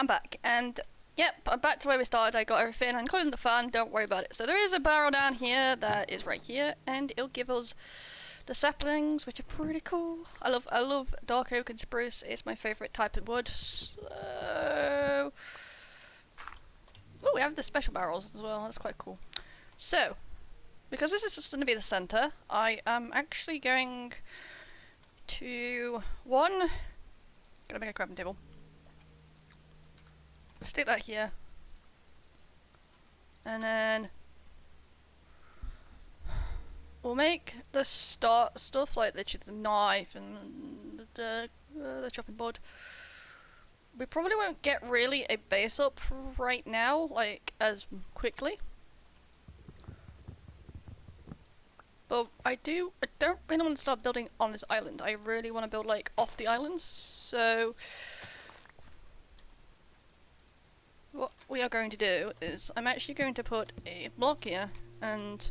I'm back, and yep, I'm back to where we started. I got everything, including the fan, don't worry about it. So there is a barrel down here that is right here, and it'll give us the saplings, which are pretty cool. I love dark oak and spruce. It's my favourite type of wood. So... oh, we have the special barrels as well, that's quite cool. So, because this is just going to be the centre, I am actually going to... gonna make a crafting table. Stick that here. And then we'll make the start stuff like literally the knife and the chopping board. We probably won't get really a base up right now, like as quickly. But I don't really want to start building on this island. I really want to build like off the island. So what we are going to do is I'm actually going to put a block here, and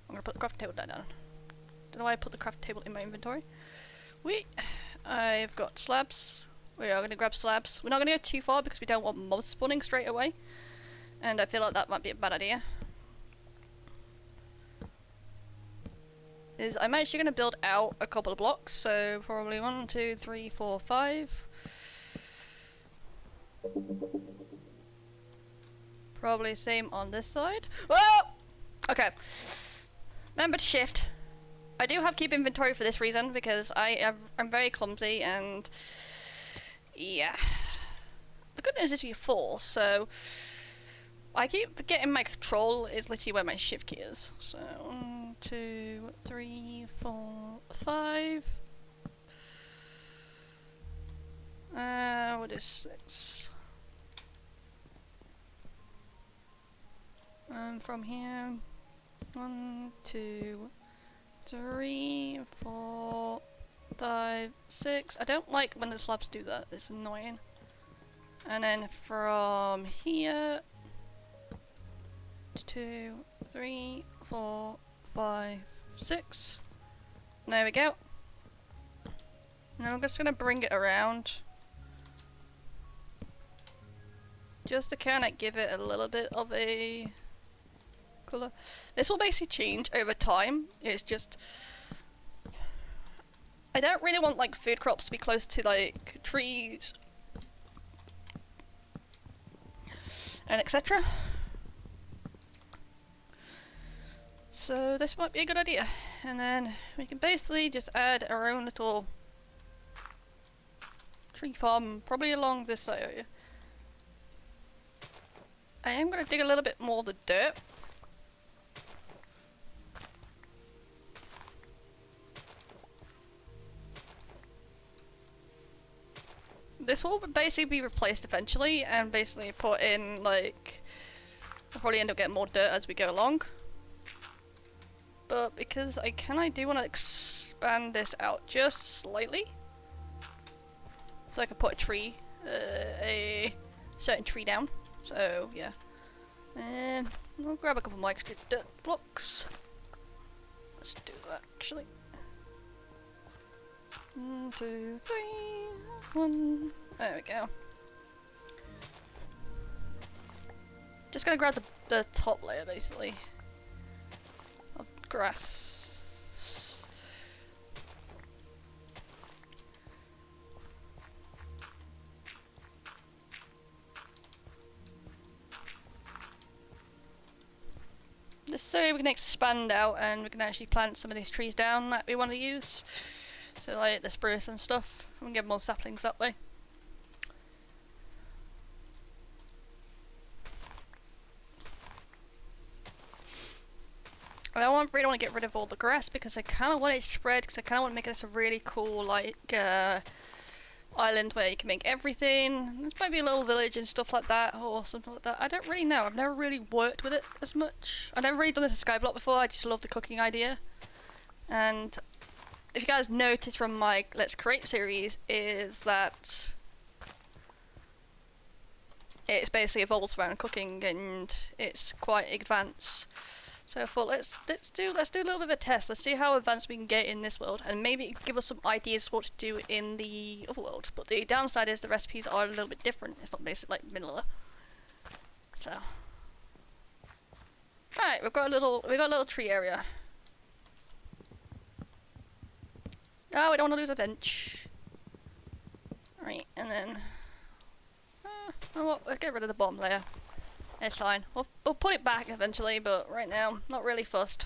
I'm going to put the crafting table down. Don't know why I put the crafting table in my inventory. I've got slabs. We are going to grab slabs. We're not going to go too far because we don't want mobs spawning straight away, and I feel like that might be a bad idea. I'm actually going to build out a couple of blocks, so probably 1, 2, 3, 4, 5. Probably same on this side. Whoa! Okay. Remember to shift. I do have keep inventory for this reason, because I'm very clumsy, and yeah. The good news is you fall, so I keep forgetting my control is literally where my shift key is. So 1, 2, 3, 4, 5. What is 6? From here, 1, 2, 3, 4, 5, 6. I don't like when the slabs do that, it's annoying. And then from here, 2, 3, 4, 5, 6. There we go. Now I'm just gonna bring it around, just to kind of give it a little bit of a colour. This will basically change over time. It's just I don't really want like food crops to be close to like trees and etc. So this might be a good idea, and then we can basically just add our own little tree farm probably along this area. I am going to dig a little bit more of the dirt. This will basically be replaced eventually, and basically put in like, I'll probably end up getting more dirt as we go along. But because I do want to expand this out just slightly, so I can put a tree, a certain tree down. So yeah, I'll grab a couple more extra dirt blocks. Let's do that actually. 1, 2, 3, 1. There we go. Just gonna grab the top layer basically of grass. Just so we can expand out and we can actually plant some of these trees down that we want to use. So like the spruce and stuff, we can get more saplings that way. I don't really want to get rid of all the grass because I kind of want it spread, because I kind of want to make this a really cool like island where you can make everything. There's maybe a little village and stuff like that, or something like that. I don't really know. I've never really worked with it as much. I've never really done this in Skyblock before. I just love the cooking idea. And if you guys notice from my Let's Create series, is that it's basically evolves around cooking, and it's quite advanced. So I thought let's do a little bit of a test. Let's see how advanced we can get in this world, and maybe give us some ideas what to do in the other world. But the downside is the recipes are a little bit different. It's not basically like vanilla. So, right, we got a little tree area. No, we don't want to lose a bench. Right, and then we'll get rid of the bottom layer. It's fine. We'll put it back eventually, but right now, not really fussed.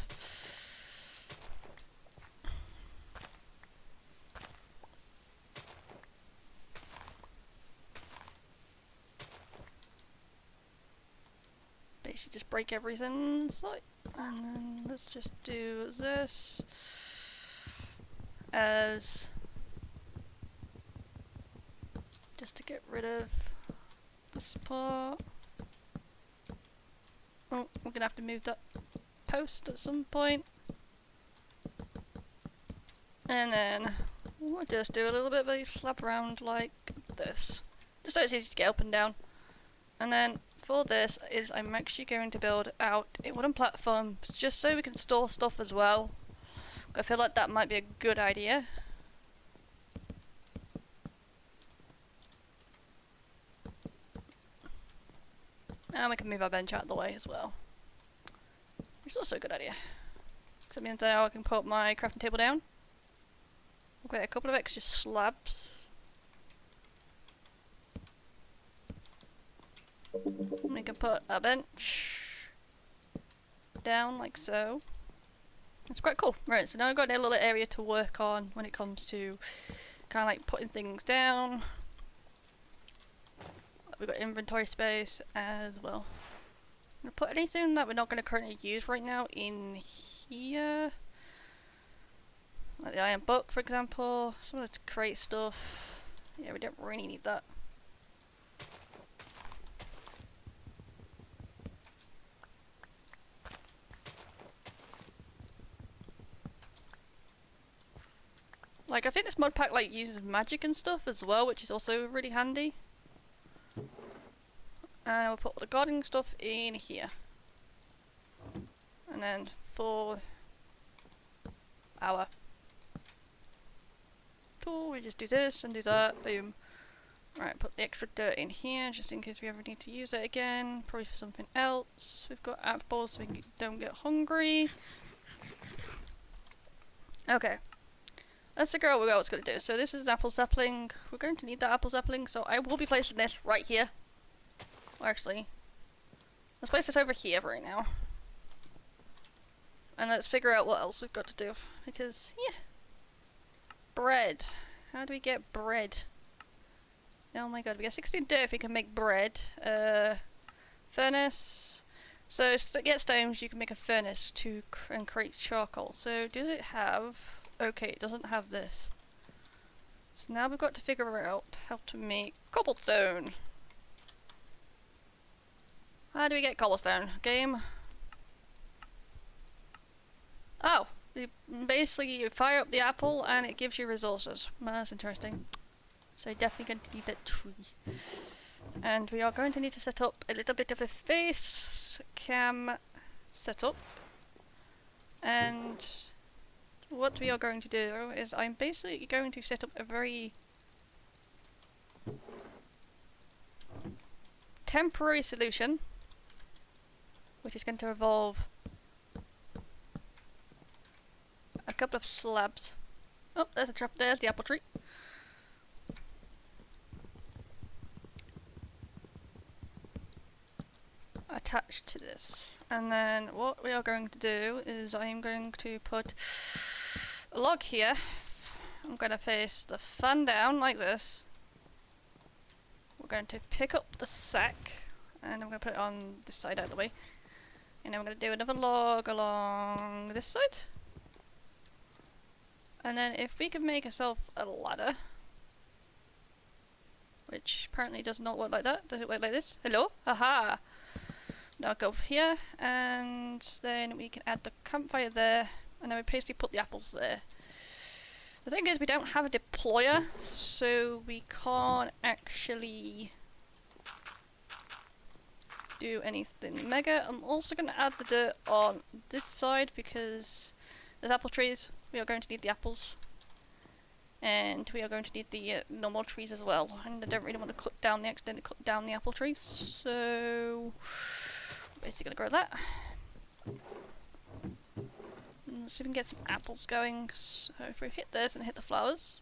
Basically, just break everything. And then let's just do this as just to get rid of this part. Oh, we're gonna have to move that post at some point. And then we'll just do a little bit of a slap around like this. Just so it's easy to get up and down. And then for this is I'm actually going to build out a wooden platform just so we can store stuff as well. I feel like that might be a good idea. And we can move our bench out of the way as well. Which is also a good idea. So that means now I can put my crafting table down. We'll get a couple of extra slabs. And we can put a bench down like so. That's quite cool. Right, so now I've got a little area to work on when it comes to kind of like putting things down. We've got inventory space as well. I'm going to put anything that we're not going to currently use right now in here. Like the iron book, for example. Some of the crate stuff. Yeah, we don't really need that. Like, I think this mod pack like uses magic and stuff as well, which is also really handy. And we'll put the gardening stuff in here. And then for our tool, we just do this and do that, boom. Right, put the extra dirt in here, just in case we ever need to use it again. Probably for something else. We've got apples so we don't get hungry. Okay. Let's figure out what it's going to do. So this is an apple sapling. We're going to need that apple sapling, so I will be placing this right here. Well, actually, let's place this over here right now. And let's figure out what else we've got to do. Because, yeah. Bread. How do we get bread? Oh my god, we get 16 dirt if we can make bread. Furnace. So to get stones, you can make a furnace and create charcoal. So does it have... Okay, it doesn't have this. So now we've got to figure out how to make cobblestone. How do we get cobblestone? Game? Oh! Basically you fire up the apple and it gives you resources. Well, that's interesting. So you're definitely going to need that tree. And we are going to need to set up a little bit of a face cam setup. And what we are going to do is I'm basically going to set up a very temporary solution, which is going to involve a couple of slabs. Oh, there's a trap, there's the apple tree. Attached to this. And then what we are going to do is I'm going to put a log here. I'm going to face the fan down like this. We're going to pick up the sack and I'm going to put it on this side out of the way. And then we're going to do another log along this side. And then if we can make ourselves a ladder, which apparently does not work like that. Does it work like this? Hello? Haha! Now go here, and then we can add the campfire there, and then we basically put the apples there. The thing is, we don't have a deployer, so we can't actually do anything mega. I'm also going to add the dirt on this side because there's apple trees. We are going to need the apples. And we are going to need the normal trees as well. And I don't really want to accidentally cut down the apple trees. So, basically going to grow that. Let's see if we can get some apples going. So if we hit this and hit the flowers,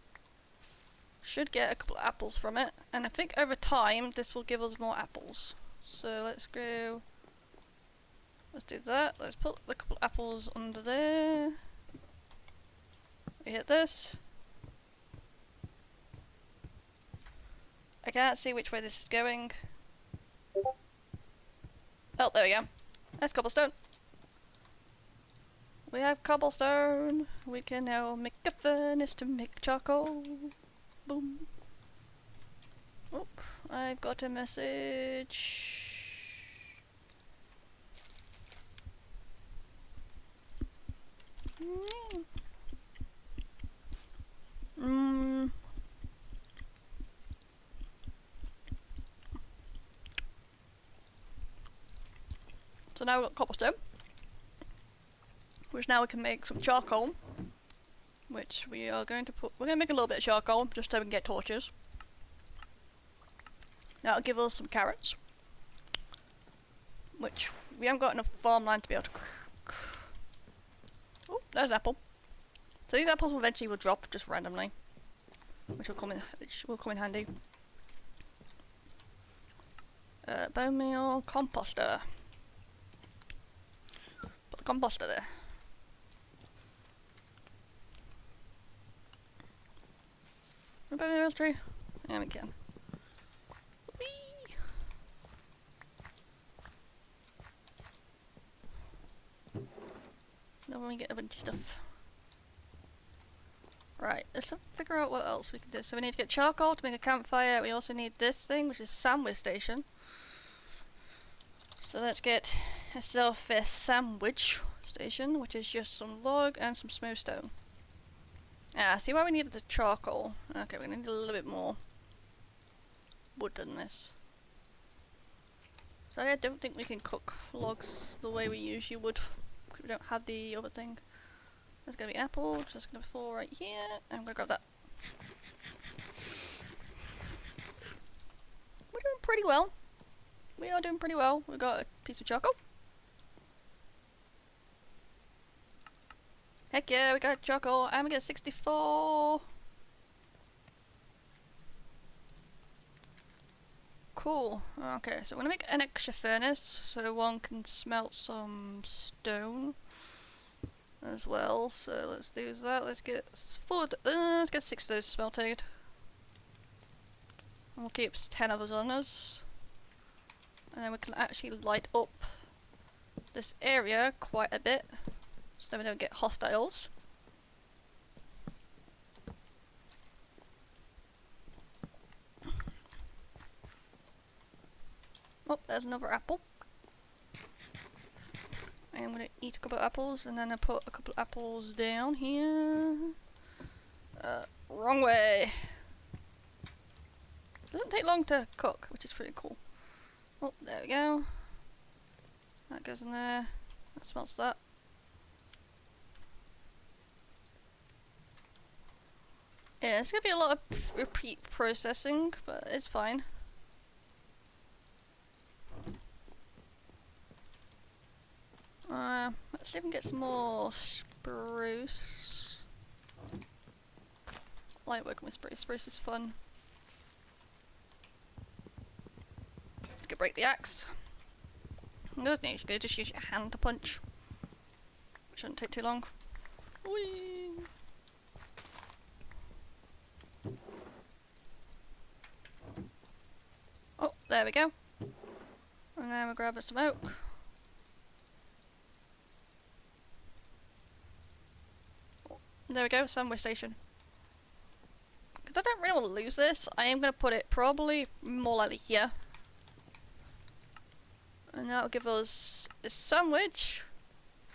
should get a couple of apples from it. And I think over time this will give us more apples. So let's go. Let's do that. Let's put a couple of apples under there. We hit this. I can't see which way this is going. Oh, there we go. That's cobblestone. We have cobblestone. We can now make a furnace to make charcoal. Boom. Oh, I've got a message. So now we've got cobblestone, which now we can make some charcoal, which we are going to put, we're going to make a little bit of charcoal just so we can get torches. That'll give us some carrots, which we haven't got enough farmland to be able to. Oh, there's an apple. So these apples will eventually will drop just randomly, which will come in handy. Bone meal composter. Put the composter there. Bone meal tree. Yeah, we can. Whee! Then we get a bunch of stuff. Right, let's figure out what else we can do. So we need to get charcoal to make a campfire. We also need this thing, which is sandwich station. So let's get ourselves a sandwich station, which is just some log and some smooth stone. Ah, see why we needed the charcoal. Okay, we're gonna need a little bit more wood than this. So I don't think we can cook logs the way we usually would, because we don't have the other thing. There's gonna be an apple, just gonna fall right here. I'm gonna grab that. We're doing pretty well. We are doing pretty well. We got a piece of charcoal. Heck yeah, we got charcoal, and we got 64. Cool. Okay, so we're gonna make an extra furnace so one can smelt some stone as well. So let's do that. Let's get let's get 6 of those smelted. And we'll keep 10 of us on us. And then we can actually light up this area quite a bit, so we don't get hostiles. Oh, there's another apple. I'm gonna eat a couple of apples, and then I put a couple of apples down here. Wrong way. Doesn't take long to cook, which is pretty cool. Oh, there we go. That goes in there. That smells that. Yeah, it's gonna be a lot of repeat processing, but it's fine. Let's see if we can get some more spruce. I like working with spruce. Spruce is fun. Let's go break the axe. Good news, you can just use your hand to punch. Shouldn't take too long. Whee! Oh, there we go. And then we'll grab some oak. There we go, sandwich station. Because I don't really want to lose this, I am going to put it probably more likely here. And that'll give us a sandwich.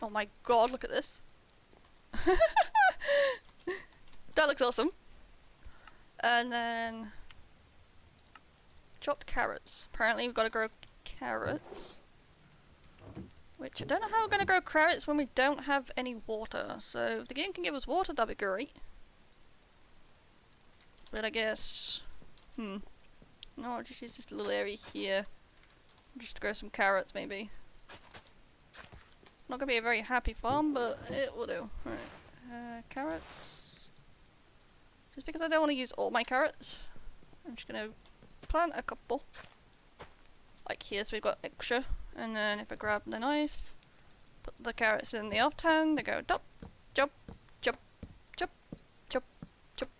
Oh my god, look at this. That looks awesome. And then chopped carrots. Apparently we've got to grow carrots. Which I don't know how we're going to grow carrots when we don't have any water. So if the game can give us water, that'd be great. But I guess... No, I'll just use this little area here. Just to grow some carrots, maybe. Not going to be a very happy farm, but it will do. Alright. Carrots. Just because I don't want to use all my carrots, I'm just going to plant a couple. Like here, so we've got extra. And then if I grab the knife, put the carrots in the off hand, I go dop, jump, jump, jump, jump, jump.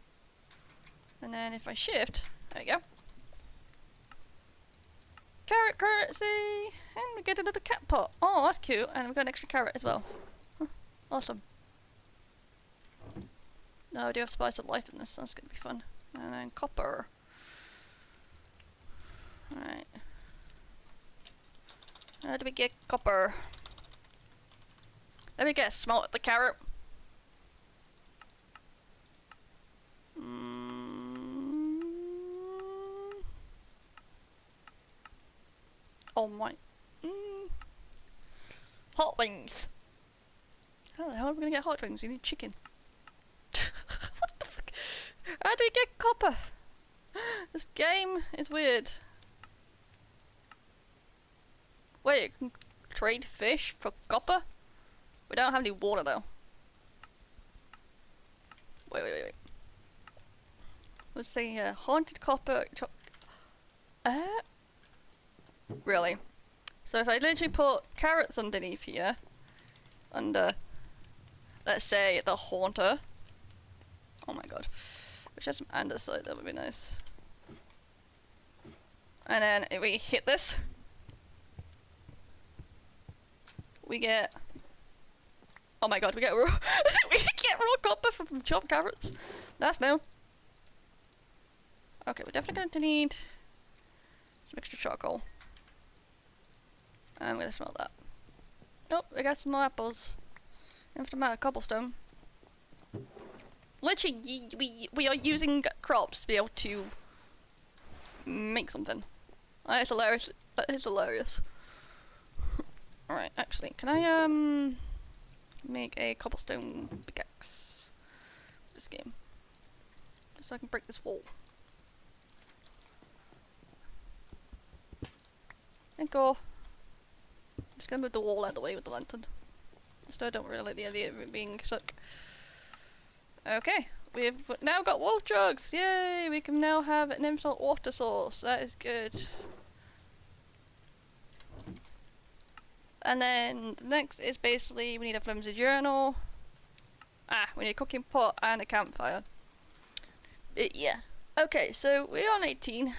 And then if I shift, there we go. Carrot currency! And we get another cat pot. Oh, that's cute. And we've got an extra carrot as well. Huh. Awesome. No, I do have spice of life in this, so that's gonna be fun. And then copper. Alright. How do we get copper? Let me get a smell at the carrot. Oh my. Hot wings. How the hell are we gonna get hot wings? You need chicken. What the fuck? How do we get copper? This game is weird. Wait, you can trade fish for copper? We don't have any water though. Wait. Let's see, haunted copper. Really? So if I literally put carrots underneath here, under, let's say, the haunter. Oh my god. Wish I had some andesite, that would be nice. And then if we hit this, we get, oh my god, we get raw, we get raw copper from chopped carrots. That's new. Okay, we're definitely going to need some extra charcoal. I'm gonna smell that. Nope, we got some more apples. After my cobblestone. Literally, we are using crops to be able to make something. That is hilarious. That is hilarious. Alright, actually, can I make a cobblestone pickaxe for this game? Just so I can break this wall. And go. Just gonna move the wall out of the way with the lantern. So I don't really like the idea of it being stuck. Okay, we've now got wolf jugs! Yay! We can now have an infinite water source. That is good. And then the next is basically we need a flimsy journal. We need a cooking pot and a campfire. Yeah. Okay, so we're on 18,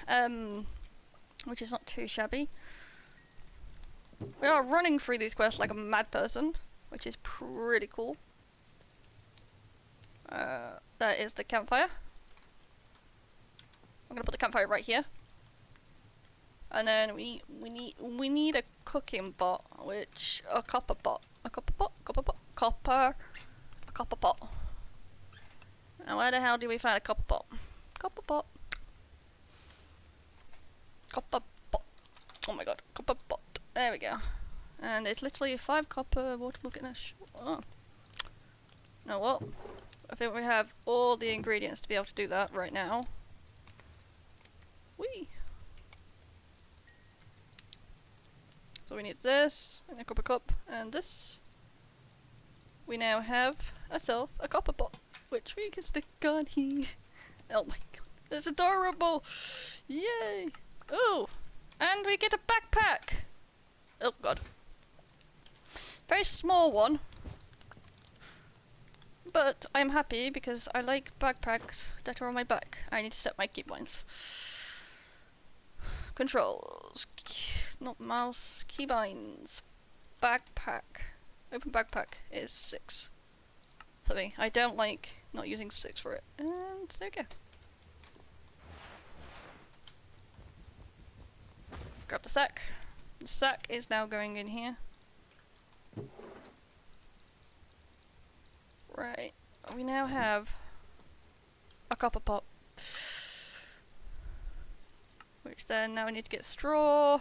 which is not too shabby. We are running through these quests like a mad person, which is pretty cool. That is the campfire. I'm gonna put the campfire right here. And then we need a cooking pot, which a copper pot. A copper pot. Now where the hell do we find a copper pot? Copper pot. Oh my god, copper pot. There we go. And it's literally 5 copper water bucket and a oh. You know what? I think we have all the ingredients to be able to do that right now. Whee! So we need this, and a copper cup, and this. We now have ourselves a copper pot, which we can stick on here. Oh my god, it's adorable! Yay! Oh! And we get a backpack! Oh god. Very small one. But I'm happy because I like backpacks that are on my back. I need to set my keybinds. Controls. Not mouse. Keybinds. Backpack. Open backpack is 6. Something I don't like not using 6 for it. And there we go. Grab the sack. The sack is now going in here. Right. We now have a copper pot. Which then now we need to get straw.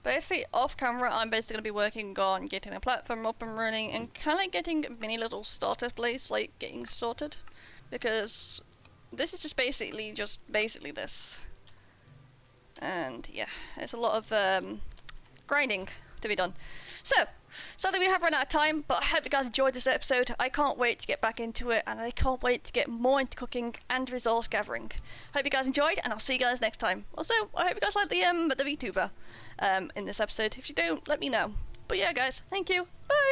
Basically, off camera, I'm basically going to be working on getting a platform up and running and kind of getting many little starter places, like getting sorted. Because this is just basically this. And yeah, it's a lot of grinding to be done. So, sadly we have run out of time, but I hope you guys enjoyed this episode. I can't wait to get back into it, and I can't wait to get more into cooking and resource gathering. Hope you guys enjoyed, and I'll see you guys next time. Also, I hope you guys like the VTuber in this episode. If you don't, let me know. But yeah, guys, thank you. Bye!